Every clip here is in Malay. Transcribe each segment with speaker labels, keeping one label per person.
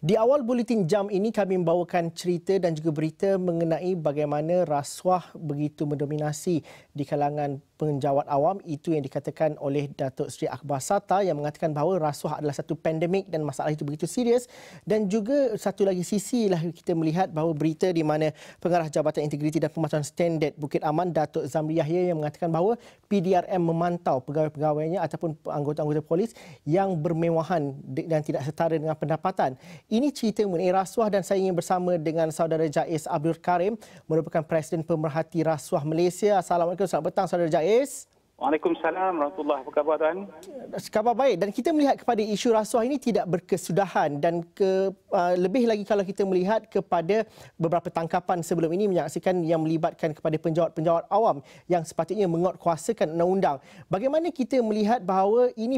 Speaker 1: Di awal buletin jam ini kami membawakan cerita dan juga berita mengenai bagaimana rasuah begitu mendominasi di kalangan penjawat awam. Itu yang dikatakan oleh Datuk Seri Akbar Sata yang mengatakan bahawa rasuah adalah satu pandemik dan masalah itu begitu serius. Dan juga satu lagi sisi lah kita melihat bahawa berita di mana Pengarah Jabatan Integriti dan Pemantauan Standard Bukit Aman Datuk Zamri Yahya yang mengatakan bahawa PDRM memantau pegawai-pegawainya ataupun anggota-anggota polis yang bermewahan dan tidak setara dengan pendapatan. Ini cerita mengenai rasuah dan saya ingin bersama dengan saudara Jaiz Abdul Karim, merupakan Presiden Pemerhati Rasuah Malaysia. Assalamualaikum, selamat petang saudara Jaiz.
Speaker 2: Waalaikumsalam warahmatullahi wabarakatuh tuan.
Speaker 1: Khabar baik, dan kita melihat kepada isu rasuah ini tidak berkesudahan dan lebih lagi kalau kita melihat kepada beberapa tangkapan sebelum ini menyaksikan yang melibatkan kepada penjawat-penjawat awam yang sepatutnya menguatkuasakan undang-undang. Bagaimana kita melihat bahawa ini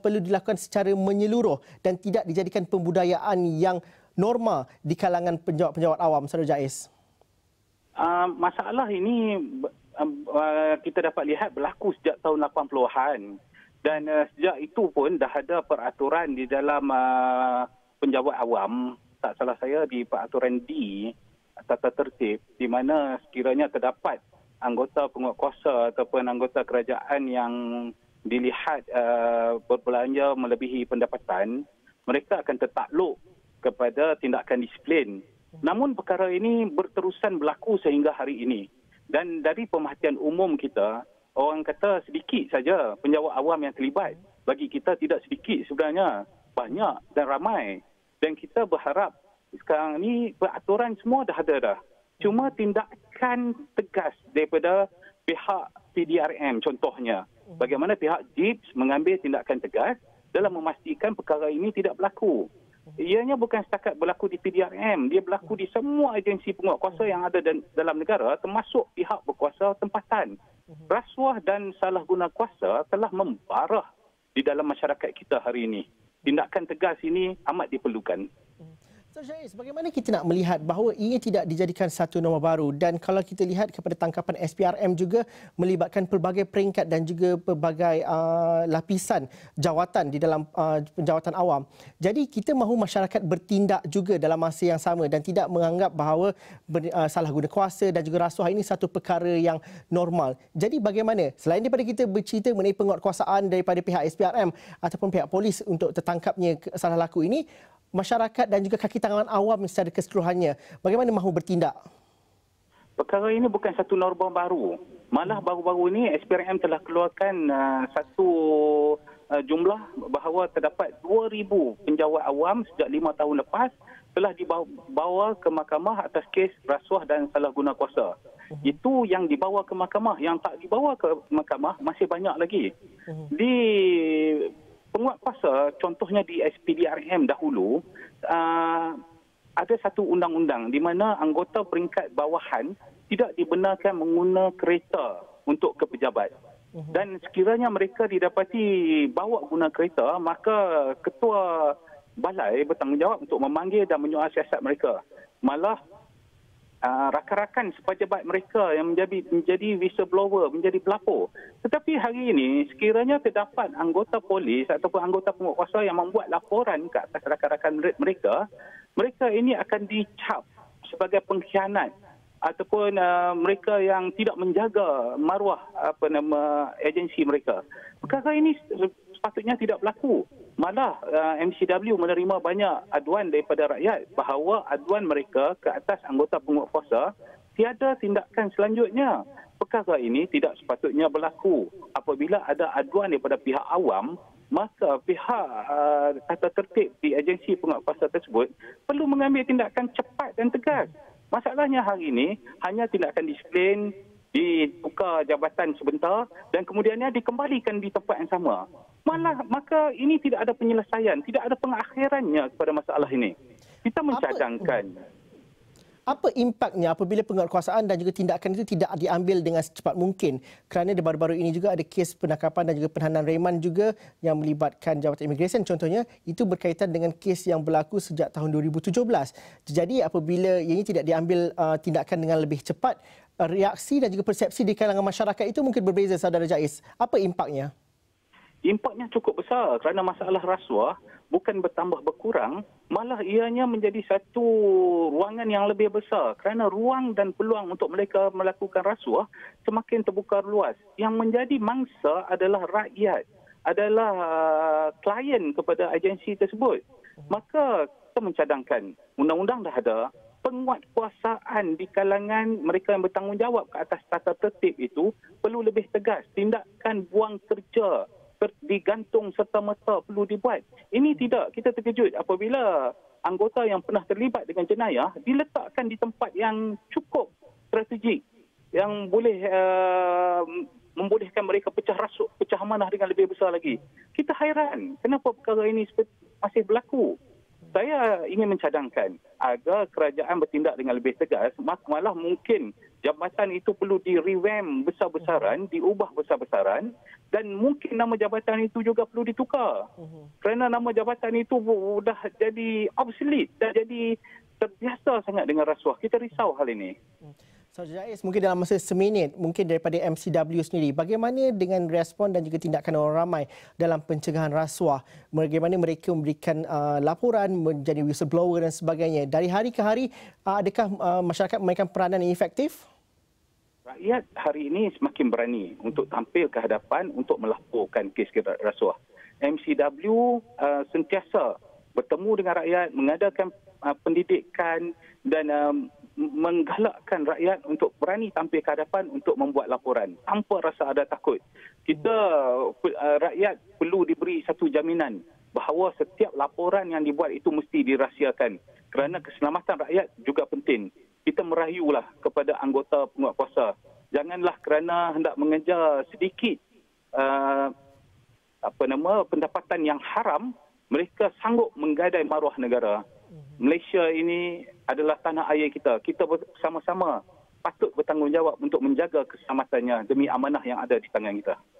Speaker 1: perlu dilakukan secara menyeluruh dan tidak dijadikan pembudayaan yang norma di kalangan penjawat-penjawat awam, saudara Jaiz?
Speaker 2: Masalah ini kita dapat lihat berlaku sejak tahun 80-an dan sejak itu pun dah ada peraturan di dalam penjawat awam, tak salah saya di peraturan D tata tertib, di mana sekiranya terdapat anggota penguatkuasa ataupun anggota kerajaan yang dilihat berbelanja melebihi pendapatan, mereka akan tertakluk kepada tindakan disiplin. Namun perkara ini berterusan berlaku sehingga hari ini. Dan dari pemerhatian umum kita, orang kata sedikit saja penjawat awam yang terlibat. Bagi kita tidak sedikit sebenarnya, banyak dan ramai. Dan kita berharap sekarang ni peraturan semua dah ada dah. Cuma tindakan tegas daripada pihak PDRM contohnya. Bagaimana pihak JIPS mengambil tindakan tegas dalam memastikan perkara ini tidak berlaku. Ianya bukan setakat berlaku di PDRM, dia berlaku di semua agensi penguatkuasa yang ada dalam negara, termasuk pihak berkuasa tempatan. Rasuah dan salah guna kuasa telah membarah di dalam masyarakat kita hari ini. Tindakan tegas ini amat diperlukan.
Speaker 1: Jaiz, bagaimana kita nak melihat bahawa ini tidak dijadikan satu norma baru, dan kalau kita lihat kepada tangkapan SPRM juga melibatkan pelbagai peringkat dan juga pelbagai lapisan jawatan di dalam penjawatan awam. Jadi kita mahu masyarakat bertindak juga dalam masa yang sama dan tidak menganggap bahawa salah guna kuasa dan juga rasuah ini satu perkara yang normal. Jadi bagaimana selain daripada kita bercerita mengenai penguatkuasaan daripada pihak SPRM ataupun pihak polis untuk tertangkapnya salah laku ini, masyarakat dan juga kaki tangan awam secara keseluruhannya, bagaimana mahu bertindak?
Speaker 2: Perkara ini bukan satu norma baru. Malah baru-baru ini SPRM telah keluarkan satu jumlah bahawa terdapat 2,000 penjawat awam sejak 5 tahun lepas telah dibawa ke mahkamah atas kes rasuah dan salah guna kuasa. Itu yang dibawa ke mahkamah. Yang tak dibawa ke mahkamah masih banyak lagi. Di penguatkuasa, contohnya di SPDRM dahulu, ada satu undang-undang di mana anggota peringkat bawahan tidak dibenarkan menggunakan kereta untuk ke pejabat. Dan sekiranya mereka didapati bawa guna kereta, maka ketua balai bertanggungjawab untuk memanggil dan menyoal siasat mereka. Malah rakan-rakan sepejabat mereka yang menjadi whistleblower, menjadi pelapor. Tetapi hari ini sekiranya terdapat anggota polis ataupun anggota penguatkuasa yang membuat laporan ke atas rakan-rakan mereka, mereka ini akan dicap sebagai pengkhianat ataupun mereka yang tidak menjaga maruah agensi mereka. Perkara ini sepatutnya tidak berlaku. Malah MCW menerima banyak aduan daripada rakyat bahawa aduan mereka ke atas anggota penguatkuasa tiada tindakan selanjutnya. Perkara ini tidak sepatutnya berlaku. Apabila ada aduan daripada pihak awam, maka pihak tata tertib di agensi penguatkuasa tersebut perlu mengambil tindakan cepat dan tegas. Masalahnya hari ini hanya tindakan disiplin, ditukar jabatan sebentar dan kemudiannya dikembalikan di tempat yang sama. Maka ini tidak ada penyelesaian, tidak ada pengakhirannya kepada masalah ini. Kita mencadangkan.
Speaker 1: Apa impaknya apabila penguatkuasaan dan juga tindakan itu tidak diambil dengan secepat mungkin? Kerana baru-baru ini juga ada kes penangkapan dan juga penahanan reman juga yang melibatkan jawatan imigresen contohnya, itu berkaitan dengan kes yang berlaku sejak tahun 2017. Jadi apabila ini tidak diambil tindakan dengan lebih cepat, reaksi dan juga persepsi di kalangan masyarakat itu mungkin berbeza, saudara Jaiz. Apa impaknya?
Speaker 2: impaknya cukup besar kerana masalah rasuah bukan bertambah berkurang, malah ianya menjadi satu ruangan yang lebih besar kerana ruang dan peluang untuk mereka melakukan rasuah semakin terbuka luas. Yang menjadi mangsa adalah rakyat, adalah klien kepada agensi tersebut. Maka kita mencadangkan, undang-undang dah ada, penguatkuasaan di kalangan mereka yang bertanggungjawab ke atas tata tertib itu perlu lebih tegas. Tindakan buang kerja digantung serta-merta perlu dibuat. Ini tidak. Kita terkejut apabila anggota yang pernah terlibat dengan jenayah diletakkan di tempat yang cukup strategik yang boleh membolehkan mereka pecah rasuk, pecah amanah dengan lebih besar lagi. Kita hairan kenapa perkara ini masih berlaku. Saya ingin mencadangkan agar kerajaan bertindak dengan lebih tegas, malah mungkin jabatan itu perlu di-revamp besar-besaran, diubah besar-besaran, dan mungkin nama jabatan itu juga perlu ditukar. Kerana nama jabatan itu dah jadi obsolete, dah jadi terbiasa sangat dengan rasuah. Kita risau hal ini.
Speaker 1: Saudara Jais, mungkin dalam masa seminit, mungkin daripada MCW sendiri, bagaimana dengan respon dan juga tindakan orang ramai dalam pencegahan rasuah? Bagaimana mereka memberikan laporan, menjadi whistleblower dan sebagainya? Dari hari ke hari, adakah masyarakat memainkan peranan yang efektif?
Speaker 2: Rakyat hari ini semakin berani untuk tampil ke hadapan untuk melaporkan kes rasuah. MCW sentiasa bertemu dengan rakyat, mengadakan pendidikan dan menggalakkan rakyat untuk berani tampil ke hadapan untuk membuat laporan tanpa rasa ada takut. Kita rakyat perlu diberi satu jaminan bahawa setiap laporan yang dibuat itu mesti dirahsiakan kerana keselamatan rakyat juga penting. Kita merayulah kepada anggota penguatkuasa, janganlah kerana hendak mengejar sedikit pendapatan yang haram, mereka sanggup menggadai maruah negara. Malaysia ini adalah tanah air kita. Kita bersama-sama patut bertanggungjawab untuk menjaga keselamatannya demi amanah yang ada di tangan kita.